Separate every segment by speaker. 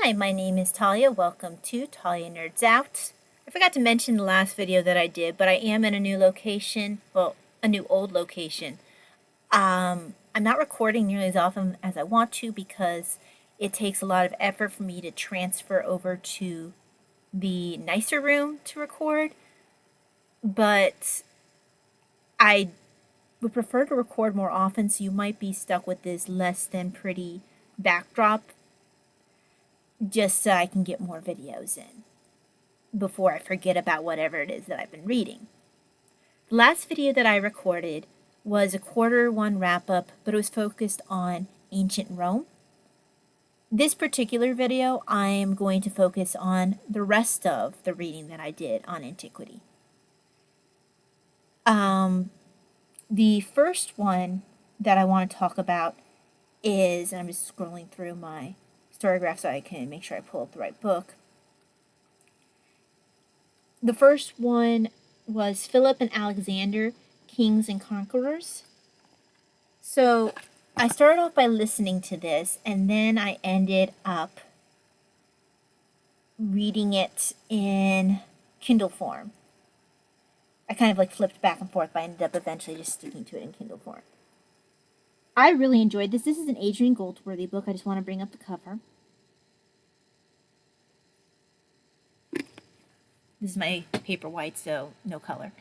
Speaker 1: Hi, my name is Talia. Welcome to Talia Nerds Out. I forgot to mention the last video that I did, but I am in a new location. Well, a new old location. I'm not recording nearly as often as I want to because it takes a lot of effort for me to transfer over to the nicer room to record. But I would prefer to record more often, so you might be stuck with this less than pretty backdrop just so I can get more videos in before I forget about whatever it is that I've been reading. The last video that I recorded was a Q1 wrap-up, but it was focused on ancient Rome. This particular video, I am going to focus on the rest of the reading that I did on antiquity. The first one that I want to talk about is, and I'm just scrolling through my Storygraph so I can make sure I pull up the right book. The first one was Philip and Alexander, Kings and Conquerors. So I started off by listening to this, and then I ended up reading it in Kindle form. I kind of like flipped back and forth, but I ended up eventually just sticking to it in Kindle form. I really enjoyed this. This is an Adrian Goldsworthy book. I just want to bring up the cover. This is my paper white, so no color.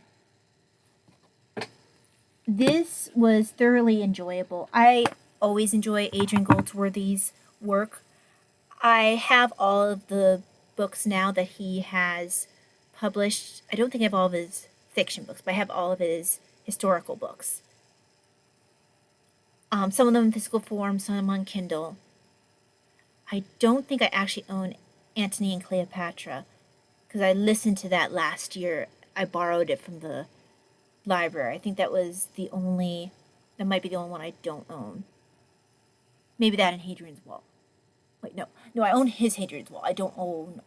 Speaker 1: This was thoroughly enjoyable. I always enjoy Adrian Goldsworthy's work. I have all of the books now that he has published. I don't think I have all of his fiction books, but I have all of his historical books. Some of them in physical form, some of them on Kindle. I don't think I actually own Antony and Cleopatra, because I listened to that last year. I borrowed it from the library. I think that was the only, that might be the only one I don't own. Maybe that and Hadrian's Wall. Wait, no, I own his Hadrian's Wall. I don't own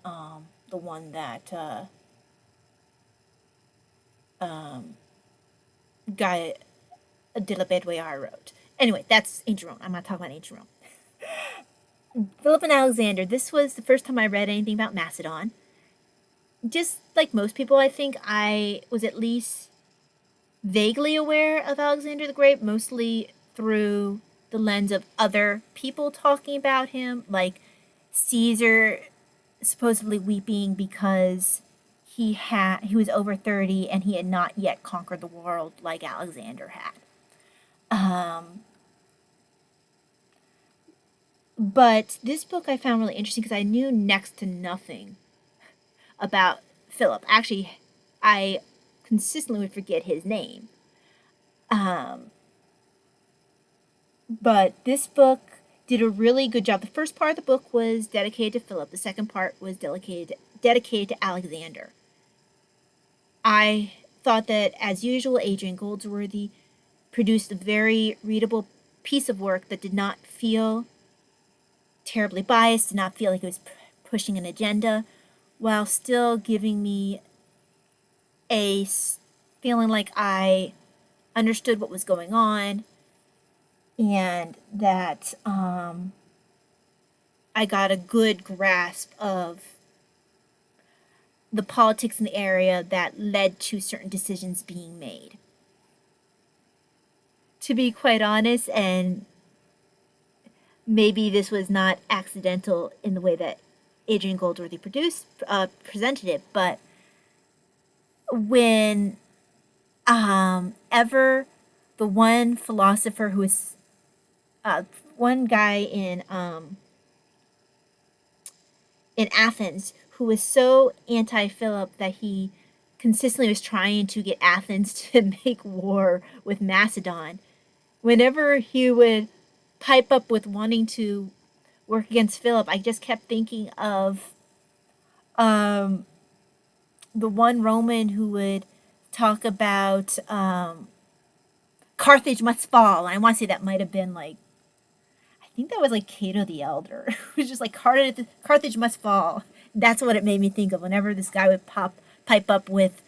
Speaker 1: the one that Guy de la Bédoyère wrote. Anyway, that's ancient Rome. I'm not talking about ancient Rome. Philip and Alexander. This was the first time I read anything about Macedon. Just like most people, I think I was at least vaguely aware of Alexander the Great, mostly through the lens of other people talking about him, like Caesar supposedly weeping because he was over 30 and he had not yet conquered the world like Alexander had. But this book I found really interesting because I knew next to nothing about Philip. Actually, I consistently would forget his name. But this book did a really good job. The first part of the book was dedicated to Philip. The second part was dedicated to Alexander. I thought that, as usual, Adrian Goldsworthy produced a very readable piece of work that did not feel terribly biased, did not feel like it was pushing an agenda, while still giving me a feeling like I understood what was going on and that I got a good grasp of the politics in the area that led to certain decisions being made. To be quite honest, and maybe this was not accidental in the way that Adrian Goldsworthy presented it, but when ever the one philosopher who was one guy in Athens who was so anti-Philip that he consistently was trying to get Athens to make war with Macedon, whenever he would pipe up with wanting to work against Philip, I just kept thinking of the one Roman who would talk about Carthage must fall. And I want to say that might have been like, I think that was like Cato the Elder. It was just like Carthage must fall. That's what it made me think of whenever this guy would pipe up with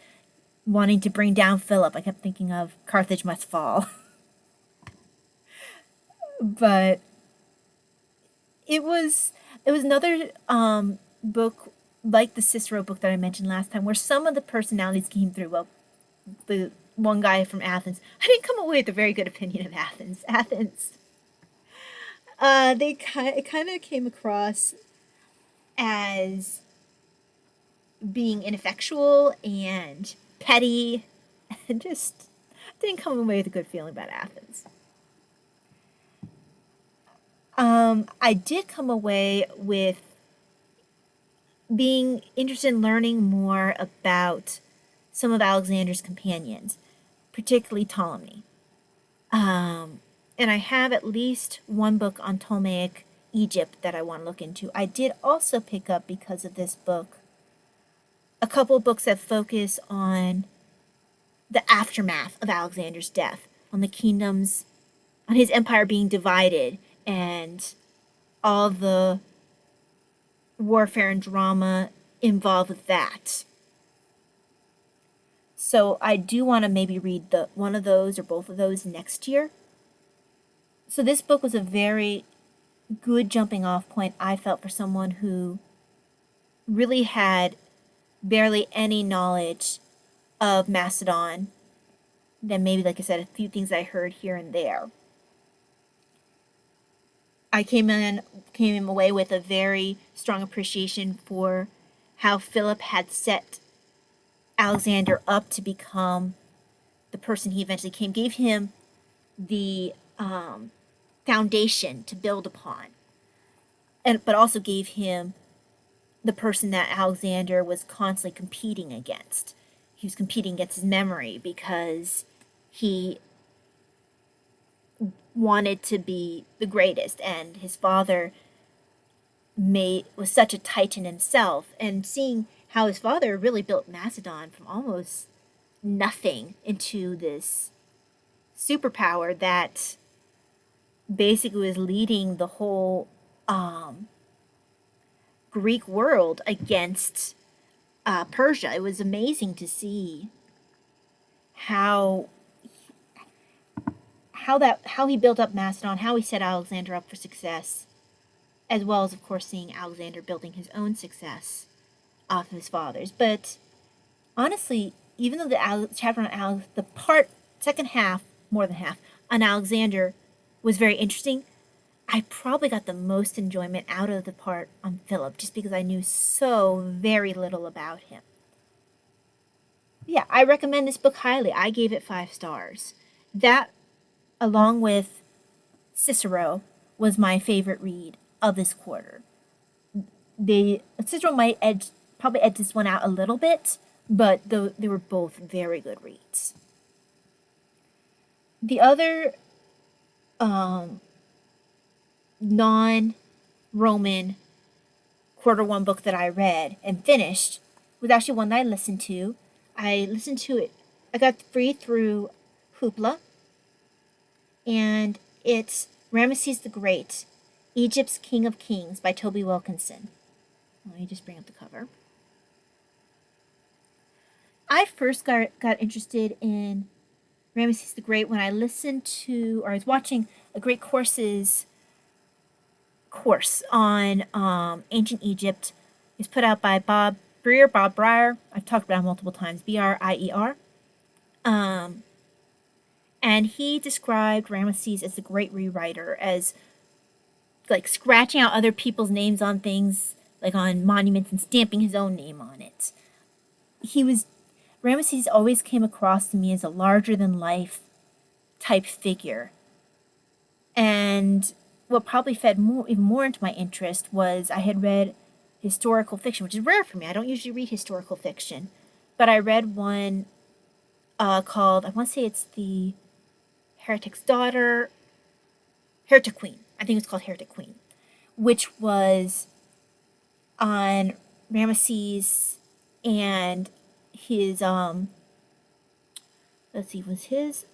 Speaker 1: wanting to bring down Philip. I kept thinking of Carthage must fall. But it was another book like the Cicero book that I mentioned last time, where some of the personalities came through. Well, the one guy from Athens, I didn't come away with a very good opinion of Athens. It kind of came across as being ineffectual and petty, and just didn't come away with a good feeling about Athens. I did come away with being interested in learning more about some of Alexander's companions, particularly Ptolemy. And I have at least one book on Ptolemaic Egypt that I want to look into. I did also pick up, because of this book, a couple of books that focus on the aftermath of Alexander's death, on the kingdoms, on his empire being divided, and all the warfare and drama involved with that. So I do want to maybe read one of those or both of those next year. So this book was a very good jumping off point, I felt, for someone who really had barely any knowledge of Macedon. Then maybe, like I said, a few things I heard here and there. I came away with a very strong appreciation for how Philip had set Alexander up to become the person he eventually became, gave him the foundation to build upon, but also gave him the person that Alexander was constantly competing against. He was competing against his memory, because he wanted to be the greatest, and his father was such a titan himself, and seeing how his father really built Macedon from almost nothing into this superpower that basically was leading the whole Greek world against Persia. It was amazing to see how he built up Macedon, how he set Alexander up for success, as well as, of course, seeing Alexander building his own success off of his father's. But honestly, even though the chapter on second half, more than half, on Alexander was very interesting, I probably got the most enjoyment out of the part on Philip, just because I knew so very little about him. Yeah, I recommend this book highly. I gave it 5 stars. That, along with Cicero, was my favorite read of this quarter. Cicero might probably edge this one out a little bit, but they were both very good reads. The other non-Roman quarter one book that I read and finished was actually one that I listened to. I listened to it. I got free through Hoopla, and it's Ramesses the Great, Egypt's King of Kings by Toby Wilkinson. Let me just bring up the cover. I first got interested in Ramesses the Great when I was watching a Great Courses course on ancient Egypt. It was put out by Bob Breyer. I've talked about him multiple times, Brier. And he described Ramesses as a great rewriter, as like scratching out other people's names on things, like on monuments, and stamping his own name on it. Ramesses always came across to me as a larger-than-life type figure. And what probably fed even more into my interest was I had read historical fiction, which is rare for me. I don't usually read historical fiction. But I read one called, I want to say it's The Heretic Queen. I think it's called Heretic Queen, which was on Ramesses and his, let's see, was his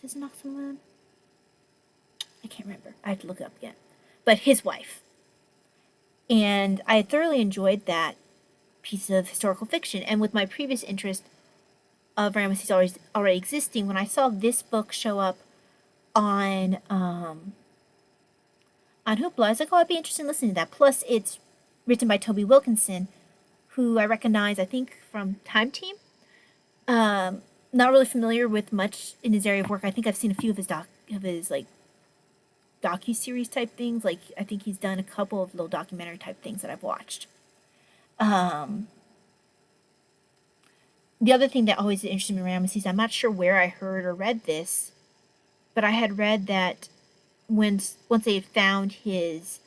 Speaker 1: Noxaman? I can't remember. I have to look it up again. But his wife. And I thoroughly enjoyed that piece of historical fiction. And with my previous interest of Ramesses already existing, when I saw this book show up on on Hoopla. I was like, oh, I'd be interested in listening to that. Plus, it's written by Toby Wilkinson, who I recognize, I think, from Time Team. Not really familiar with much in his area of work. I think I've seen a few of his like docu-series type things. Like, I think he's done a couple of little documentary type things that I've watched. The other thing that always interested me in Ramesses, I'm not sure where I heard or read this, but I had read that once they had found his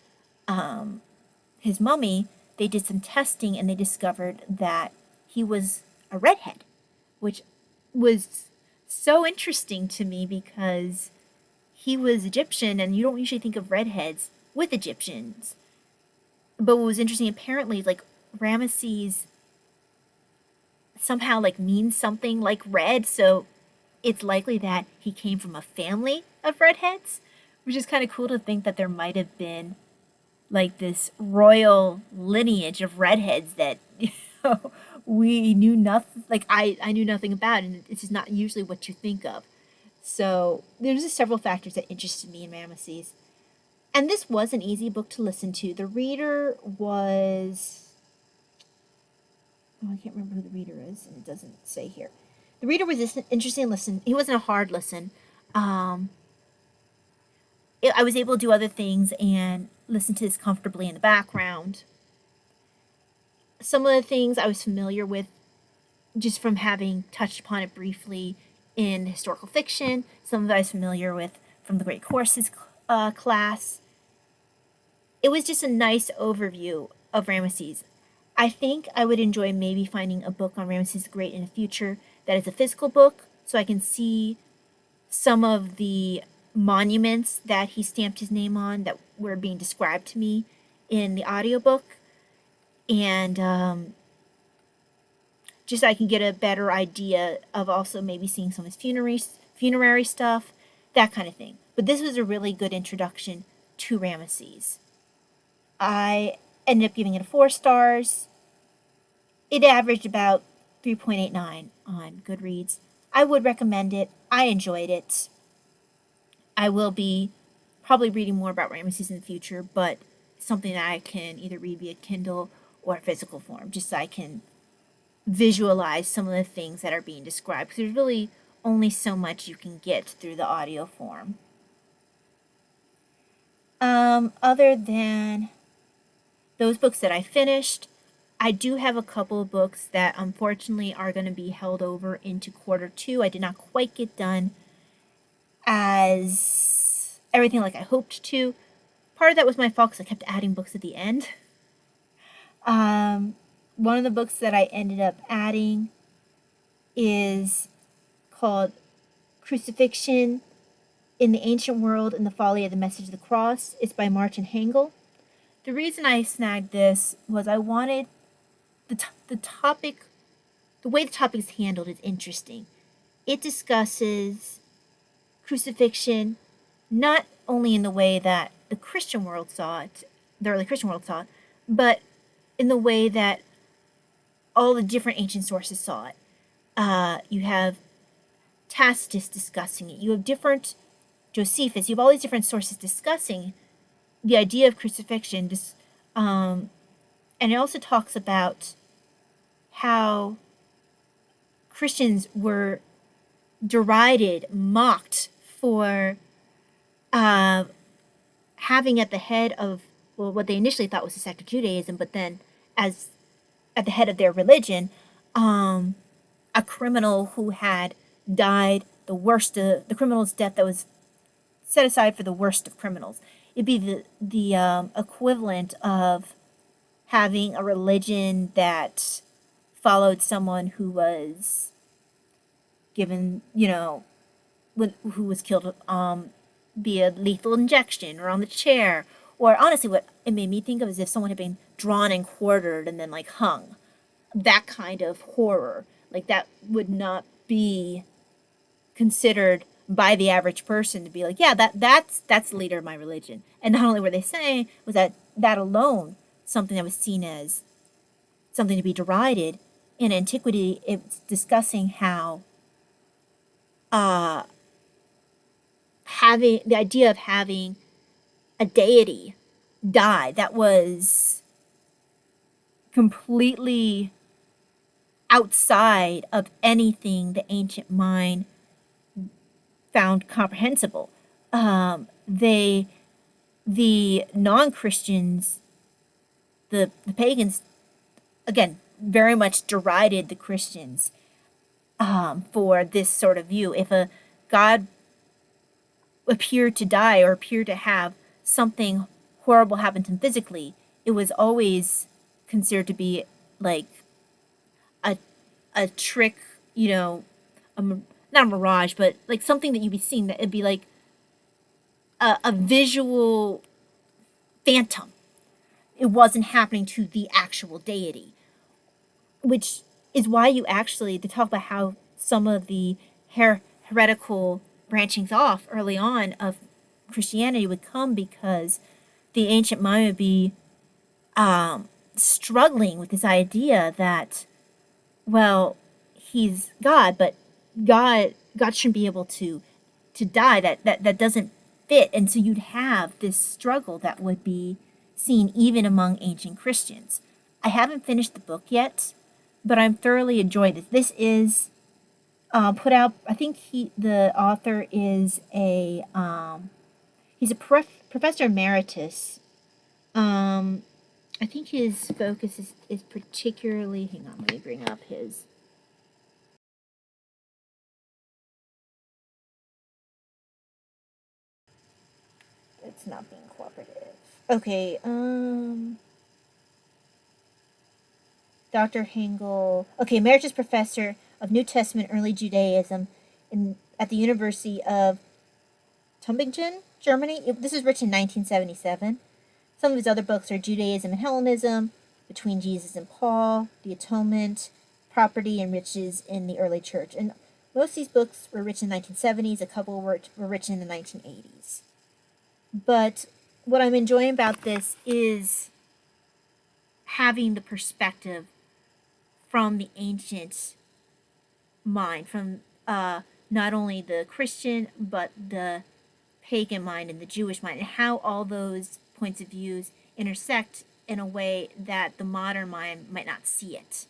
Speaker 1: mummy, they did some testing and they discovered that he was a redhead, which was so interesting to me because he was Egyptian and you don't usually think of redheads with Egyptians. But what was interesting, apparently, like Ramesses somehow like means something like red, so it's likely that he came from a family of redheads, which is kind of cool to think that there might have been like this royal lineage of redheads that we knew nothing, like I knew nothing about, and it's just not usually what you think of. So there's just several factors that interested me in Ramesses. And this was an easy book to listen to. The reader was, oh, I can't remember who the reader is, and it doesn't say here. The reader was interesting to listen. He wasn't a hard listen. I was able to do other things and listen to this comfortably in the background. Some of the things I was familiar with just from having touched upon it briefly in historical fiction. Some of it I was familiar with from the Great Courses class. It was just a nice overview of Ramesses. I think I would enjoy maybe finding a book on Ramesses the Great in the future that is a physical book, so I can see some of the monuments that he stamped his name on that were being described to me in the audiobook. And just so I can get a better idea of also maybe seeing some of his funerary stuff, that kind of thing. But this was a really good introduction to Ramesses. I ended up giving it 4 stars. It averaged about 3.89 on Goodreads. I would recommend it. I enjoyed it. I will be probably reading more about Ramesses in the future, but something that I can either read via Kindle or physical form, just so I can visualize some of the things that are being described. Because there's really only so much you can get through the audio form. Other than those books that I finished, I do have a couple of books that unfortunately are going to be held over into Q2. I did not quite get done as everything like I hoped to. Part of that was my fault because I kept adding books at the end. One of the books that I ended up adding is called Crucifixion in the Ancient World and the Folly of the Message of the Cross. It's by Martin Hengel. The reason I snagged this was I wanted the topic, the way the topic is handled is interesting. It discusses crucifixion not only in the way that the Christian world saw it, the early Christian world saw it, but in the way that all the different ancient sources saw it. You have Tacitus discussing it. You have different Josephus. You have all these different sources discussing the idea of crucifixion. And it also talks about how Christians were derided, mocked for having at the head of, well, what they initially thought was the sect of Judaism, but then as at the head of their religion, a criminal who had died the criminal's death that was set aside for the worst of criminals. It'd be the equivalent of having a religion that followed someone who was given, who was killed via lethal injection or on the chair. Or honestly, what it made me think of is if someone had been drawn and quartered and then like hung. That kind of horror. Like that would not be considered by the average person to be like, yeah, that's the leader of my religion. And not only were they saying was that alone something that was seen as something to be derided. In antiquity, it's discussing how having the idea of having a deity die that was completely outside of anything the ancient mind found comprehensible. The non-Christians, the pagans, again, very much derided the Christians for this sort of view. If a god appeared to die or appeared to have something horrible happen to him physically, it was always considered to be like a a trick, you know, not a mirage, but like something that you'd be seeing that it'd be like a visual phantom. It wasn't happening to the actual deity, which is why you actually, to talk about how some of the heretical branchings off early on of Christianity would come, because the ancient mind would be struggling with this idea that, well, he's God, but God shouldn't be able to die. That doesn't fit. And so you'd have this struggle that would be seen even among ancient Christians. I haven't finished the book yet, but I'm thoroughly enjoying this. This is put out. I think the author is he's a professor emeritus. I think his focus is particularly. Hang on, let me bring up his. It's not being cooperative. Okay, Dr. Hengel. Okay, Emeritus Professor of New Testament Early Judaism at the University of Tübingen, Germany. This was written in 1977. Some of his other books are Judaism and Hellenism, Between Jesus and Paul, The Atonement, Property and Riches in the Early Church. And most of these books were written in the 1970s. A couple were written in the 1980s. But what I'm enjoying about this is having the perspective from the ancient mind, from not only the Christian, but the pagan mind and the Jewish mind, and how all those points of views intersect in a way that the modern mind might not see it.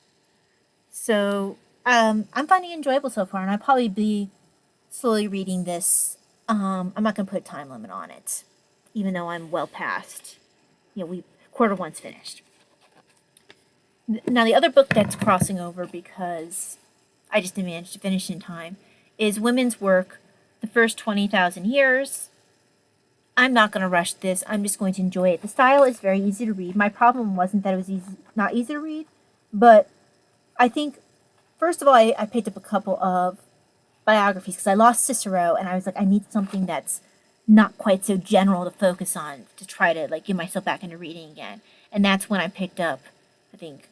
Speaker 1: So I'm finding it enjoyable so far, and I'll probably be slowly reading this. I'm not going to put a time limit on it, even though I'm well past. Quarter one's finished. Now, the other book that's crossing over, because I just didn't manage to finish in time, is Women's Work, The First 20,000 Years. I'm not going to rush this. I'm just going to enjoy it. The style is very easy to read. My problem wasn't that it was not easy to read, but I think, first of all, I picked up a couple of biographies because I lost Cicero, and I was like, I need something that's not quite so general to focus on to try to get myself back into reading again. And that's when I picked up, I think,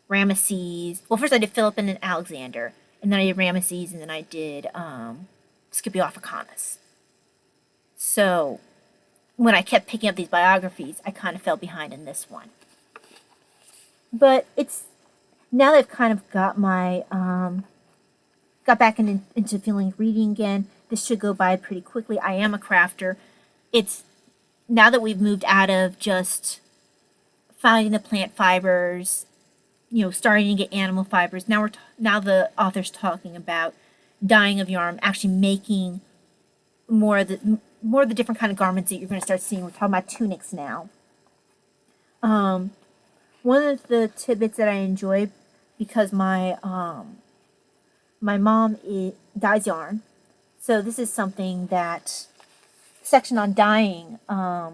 Speaker 1: Ramesses. Well, first I did Philip and then Alexander, and then I did Ramesses, and then I did Scipio Africanus. So when I kept picking up these biographies, I kind of fell behind in this one. But it's now that I've kind of got my got back into feeling reading again. This should go by pretty quickly. I am a crafter. It's now that we've moved out of just finding the plant fibers, starting to get animal fibers. Now now the author's talking about dyeing of yarn, actually making more of the different kind of garments that you're going to start seeing. We're talking about tunics now. One of the tidbits that I enjoy, because my mom dyes yarn, so this is something that section on dyeing, I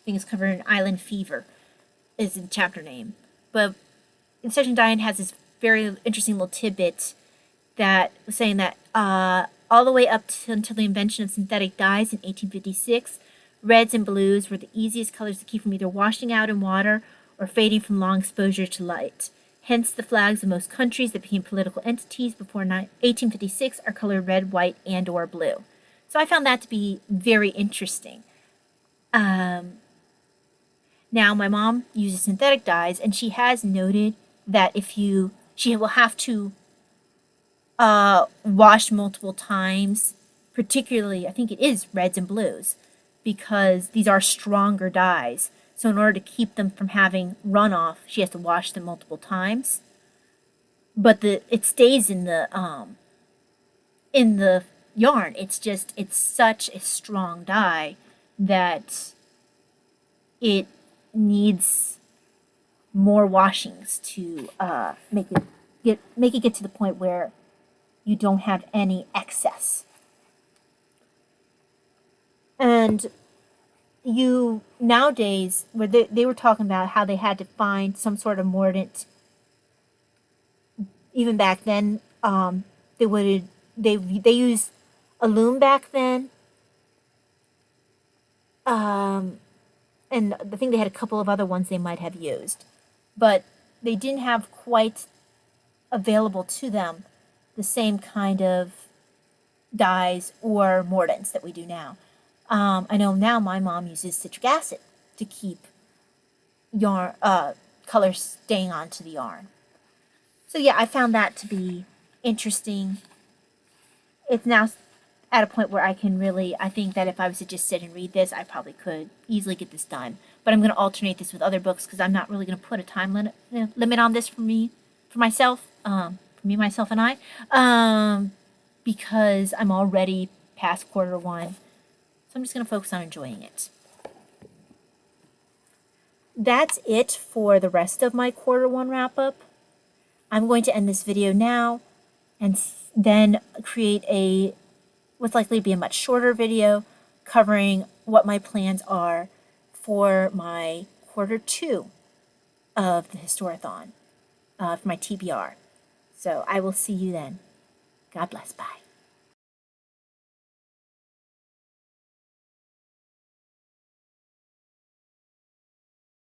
Speaker 1: think it's covered in Island Fever, is the chapter name. But in section dyeing has this very interesting little tidbit that was saying that all the way up until the invention of synthetic dyes in 1856, reds and blues were the easiest colors to keep from either washing out in water or fading from long exposure to light. Hence, the flags of most countries that became political entities before 1856 are colored red, white, and or blue. So I found that to be very interesting. Now, my mom uses synthetic dyes, and she has noted that she will have to wash multiple times, particularly, I think it is reds and blues, because these are stronger dyes. So in order to keep them from having runoff, she has to wash them multiple times. But it stays in the yarn. It's such a strong dye that it needs more washings to make it get to the point where you don't have any excess. And nowadays, where they were talking about how they had to find some sort of mordant. Even back then, they used a loom back then. And I think they had a couple of other ones they might have used, but they didn't have quite available to them the same kind of dyes or mordants that we do now. I know now my mom uses citric acid to keep yarn color staying onto the yarn. So yeah, I found that to be interesting. It's now at a point where I think that if I was to just sit and read this, I probably could easily get this done. But I'm going to alternate this with other books because I'm not really going to put a time limit on this for myself, myself, and I, because I'm already past quarter one. So I'm just going to focus on enjoying it. That's it for the rest of my quarter one wrap-up. I'm going to end this video now and then create what's likely to be a much shorter video covering what my plans are for my quarter two of the Historathon, for my TBR. So I will see you then. God bless. Bye.